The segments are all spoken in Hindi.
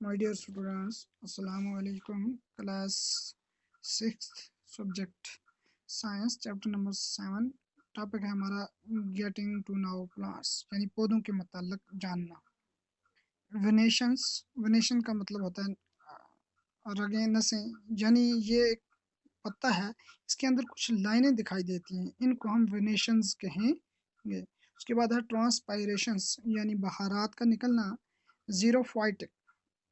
My dear students, Assalamu alaikum. Class 6th subject Science chapter number 7. Topic है हमारा गेटिंग टू नाउ प्लांट्स यानी पौधों के मतलब जानना। वेनेशन का मतलब होता है रगें नसें, यानी ये एक पत्ता है, इसके अंदर कुछ लाइनें दिखाई देती हैं, इनको हम वेनेशंस कहेंगे। उसके बाद है ट्रांसपायरेशंस यानी बहारात का निकलना। जीरोफाइटिक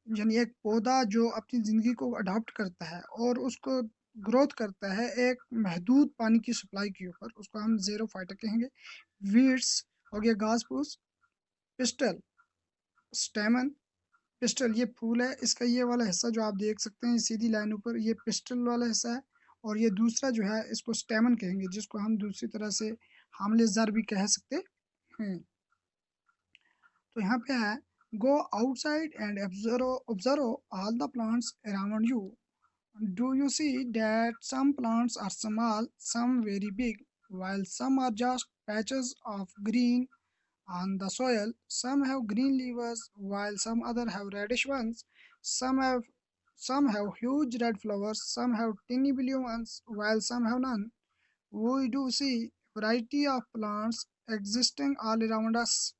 यानी एक पौधा जो अपनी ज़िंदगी को अडॉप्ट करता है और उसको ग्रोथ करता है एक महदूद पानी की सप्लाई के ऊपर, उसको हम ज़ेरोफाइटा कहेंगे। वीड्स हो गया घास फूस। पिस्टल, स्टेमन। पिस्टल ये फूल है, इसका ये वाला हिस्सा जो आप देख सकते हैं सीधी लाइन ऊपर, ये पिस्टल वाला हिस्सा है। और ये दूसरा जो है इसको स्टेमन कहेंगे, जिसको हम दूसरी तरह से हामले ज़र भी कह सकते हैं। तो यहाँ पे है go outside and observe all the plants around you. Do you see that some plants are small, some very big, while some are just patches of green on the soil? Some have green leaves, while some other have reddish ones. Some have huge red flowers, some have tiny blue ones, while some have none. We do see variety of plants existing all around us,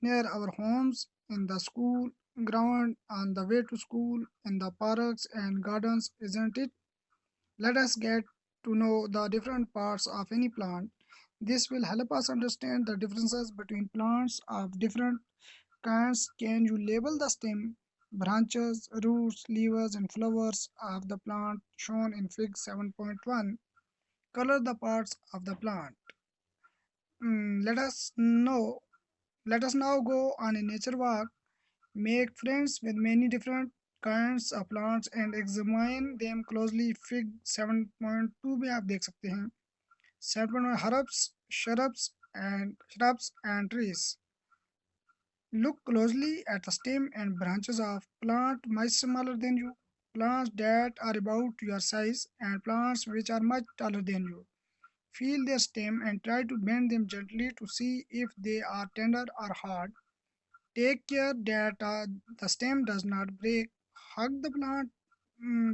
near our homes, in the school ground, on the way to school, in the parks and gardens, isn't it? Let us get to know the different parts of any plant. This will help us understand the differences between plants of different kinds. Can you label the stem, branches, roots, leaves, and flowers of the plant shown in Fig 7.1? Color the parts of the plant. Let us know. Let us now go on a nature walk. Make friends with many different kinds of plants and examine them closely. Fig 7.2 में आप देख सकते हैं 7.1 shrubs and trees. Look closely at the stem and branches of plants much smaller than you, plants that are about your size, and plants which are much taller than you. Feel their stem and try to bend them gently to see if they are tender or hard. Take care that the stem does not break. Hug the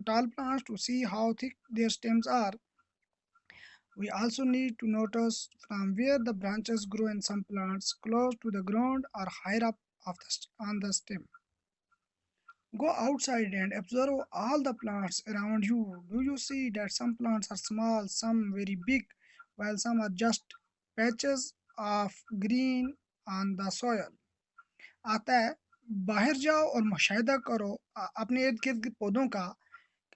tall plants to see how thick their stems are. We also need to notice from where the branches grow in some plants, close to the ground or higher up on the stem. Go outside and observe all the plants around you. Do you see that some plants are small, some very big, while some are just patches of green on the soil? आता है बाहर जाओ और मुशाहिदा करो अपने इर्द गिर्द पौधों का।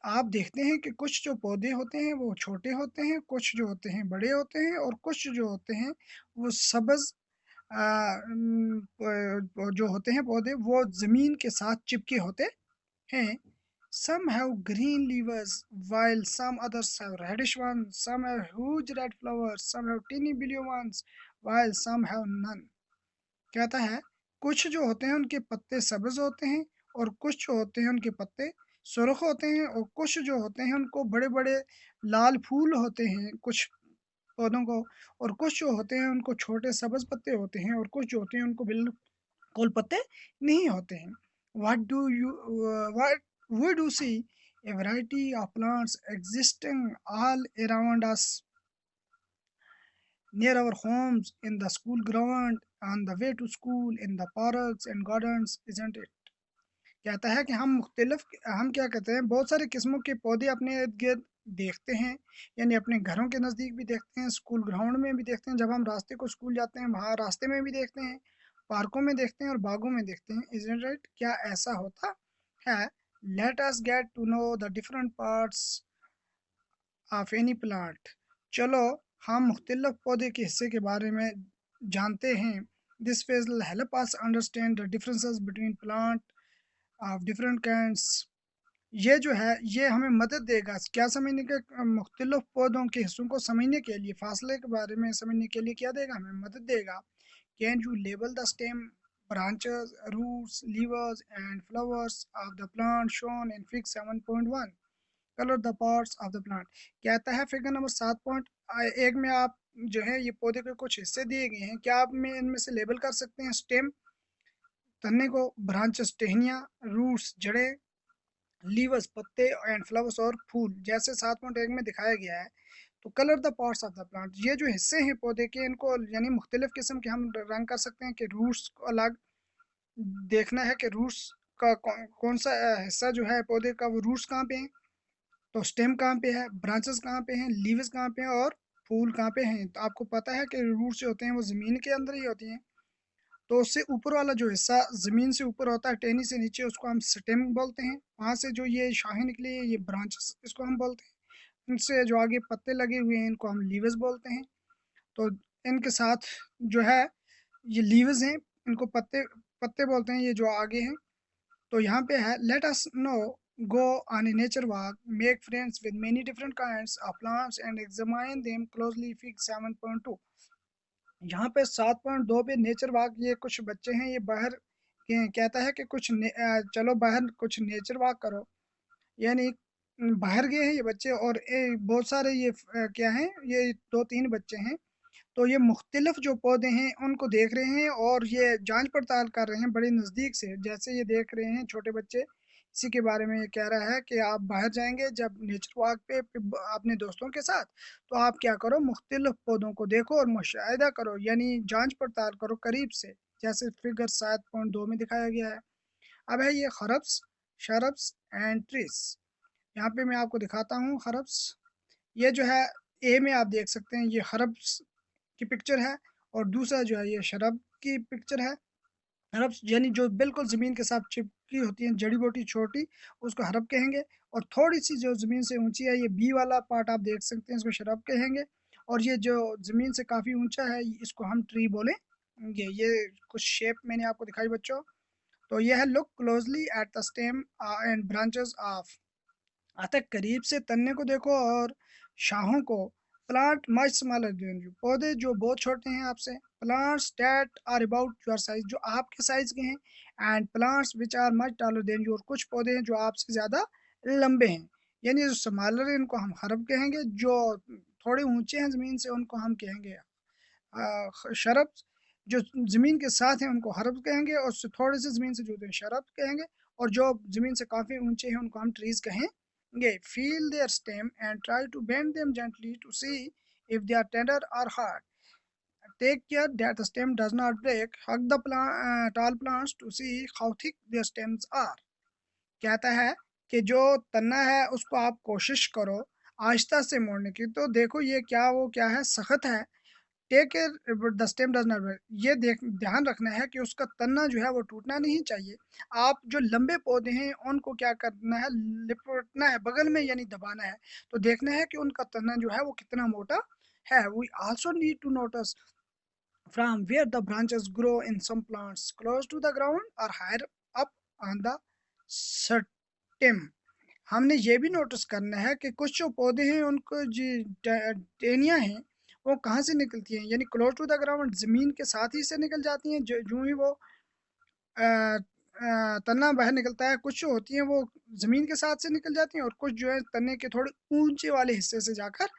आप देखते हैं कि कुछ जो पौधे होते हैं वो छोटे होते हैं, कुछ जो होते हैं बड़े होते हैं, और कुछ जो होते हैं वो सब्ज जो होते हैं पौधे वो ज़मीन के साथ चिपके होते हैं। Some have green leaves while some others have reddish ones. Some have huge red flowers. Some have teeny blue ones while some have none. कहता है कुछ जो होते हैं उनके पत्ते सब्ज होते हैं, और कुछ जो होते हैं उनके पत्ते सुर्ख होते हैं, और कुछ जो होते हैं उनको बड़े बड़े लाल फूल होते हैं कुछ पौधों को, और कुछ जो होते हैं उनको छोटे सब्ज पत्ते होते हैं, और कुछ जो होते हैं उनको बिल्कुल पत्ते नहीं होते हैं। What we do see a variety of plants existing all around us, near our homes, in the school ground, on the way to school, in the parks and gardens, isn't it? कहता है कि हम क्या कहते हैं बहुत सारे किस्मों के पौधे अपने इर्द गिर्द देखते हैं, यानी अपने घरों के नज़दीक भी देखते हैं, स्कूल ग्राउंड में भी देखते हैं, जब हम रास्ते को स्कूल जाते हैं वहाँ रास्ते में भी देखते हैं, पार्कों में देखते हैं और बागों में देखते हैं। isn't it? क्या ऐसा होता है? Let us get to know the different parts of any plant. चलो हम मुख्तलिफ पौधे के हिस्से के बारे में जानते हैं। This will help us understand the differences between plant of different kinds. ये जो है ये हमें मदद देगा क्या समझने के, मुख्तलिफ पौधों के हिस्सों को समझने के लिए, फासले के बारे में समझने के लिए क्या देगा, हमें मदद देगा। Can you label the stem, branches, roots, leaves and flowers of the plant shown in Fig 7.1? Color the parts of the plant. कहता है फिगर नंबर 7.1 में आप जो है ये पौधे के कुछ हिस्से दिए गए हैं, क्या आप में इनमें से लेबल कर सकते हैं? स्टेम तन्ने को ब्रांचेस टहनियाँ, रूट्स जड़ें, लीव्स पत्ते एंड फ्लावर्स और फूल जैसे 7.1 में दिखाया गया है। तो colour the parts of the plant, ये जो हिस्से हैं पौधे के इनको यानी मुख्तलिफ किस्म के हम रंग कर सकते हैं कि रूट्स को अलग देखना है कि रूट्स का कौन सा हिस्सा जो है पौधे का वो रूट्स कहाँ पे हैं, तो स्टेम कहाँ पे है, ब्रांचेस कहाँ पे हैं, लीव्स कहाँ पे हैं और फूल कहाँ पे हैं। तो आपको पता है कि रूट्स जो होते हैं वो ज़मीन के अंदर ही होती हैं। तो उससे ऊपर वाला जो हिस्सा ज़मीन से ऊपर होता है, टहनी से नीचे, उसको हम स्टेम बोलते हैं। वहाँ से जो ये शाखें निकली है ये ब्रांचेस इसको हम बोलते हैं। इनसे जो आगे पत्ते लगे हुए हैं इनको हम लीव्स बोलते हैं। तो इनके साथ जो है ये लीव्स हैं, इनको पत्ते पत्ते बोलते हैं ये जो आगे हैं। तो यहाँ पे है let us know go on A nature walk, make friends with many different kinds of plants and examine them closely, fig 7.2। यहाँ पे 7.2 पे नेचर वॉक, ये कुछ बच्चे हैं ये बाहर कहता है कि चलो बाहर कुछ नेचर वॉक करो, यानी बाहर गए हैं ये बच्चे और बहुत सारे ये क्या हैं, ये 2-3 बच्चे हैं। तो ये मुख्तलिफ जो पौधे हैं उनको देख रहे हैं और ये जांच पड़ताल कर रहे हैं बड़े नज़दीक से, जैसे ये देख रहे हैं छोटे बच्चे। इसी के बारे में ये कह रहा है कि आप बाहर जाएंगे जब नेचर वॉक पे अपने दोस्तों के साथ, तो आप क्या करो मुख्तलिफ पौधों को देखो और मुशाहिदा करो, यानी जांच पड़ताल करो करीब से, जैसे फिगर 7.2 में दिखाया गया है। अब है ये खरब्स, शरब्स एंड ट्रीज। यहाँ पे मैं आपको दिखाता हूँ खरब्स। ये जो है ए में आप देख सकते हैं ये खरब्स की पिक्चर है और दूसरा जो है ये शरब की पिक्चर है। हरब यानी जो बिल्कुल ज़मीन के साथ चिपकी होती है जड़ी बूटी छोटी, उसको हरब कहेंगे। और थोड़ी सी जो ज़मीन से ऊंची है ये बी वाला पार्ट आप देख सकते हैं, इसको शरब कहेंगे। और ये जो ज़मीन से काफ़ी ऊंचा है इसको हम ट्री बोलेंगे। ये कुछ शेप मैंने आपको दिखाई बच्चों। तो ये है look closely at the stem and branches of, अतः करीब से तन्ने को देखो और शाहों को। Plant much smaller than you, पौधे जो बहुत छोटे हैं आपसे। Plants that are about your size, जो आपके साइज के हैं। And plants which are much taller than you, और कुछ पौधे हैं जो आपसे ज़्यादा लंबे हैं। यानी जो स्मॉलर है इनको हम हरब कहेंगे, जो थोड़े ऊंचे हैं ज़मीन से उनको हम कहेंगे शरब। जो ज़मीन के साथ हैं उनको हरब कहेंगे और उससे थोड़े से ज़मीन से जो होते हैं शरब कहेंगे। और जो ज़मीन से काफ़ी ऊंचे हैं उनको हम ट्रीज कहेंगे। Feel their stem and try to bend them gently to see if they are tender और hard, take care that the stem does not break, hug the tall plants to see how thick their stems are। कहता है कि जो तना है उसको आप कोशिश करो आहिस्ता से मोड़ने की, तो देखो ये वो क्या है, सख्त है। Take care the stem does not, ये ध्यान रखना है कि उसका तना जो है वो टूटना नहीं चाहिए। आप जो लंबे पौधे हैं उनको क्या करना है, लिपटना है बगल में यानी दबाना है। तो देखना है कि उनका तना जो है वो कितना मोटा है। We also need to notice from where the branches grow in some plants close to the ground or higher up on the stem। हमने ये भी नोटिस करना है कि कुछ जो पौधे हैं उनको जी टहनियाँ हैं वो कहाँ से निकलती हैं, यानी क्लोज टू द ग्राउंड, ज़मीन के साथ ही से निकल जाती हैं। जो यूं ही वो तना बाहर निकलता है, कुछ जो होती हैं वो ज़मीन के साथ से निकल जाती हैं और कुछ जो है तने के थोड़े ऊंचे वाले हिस्से से जाकर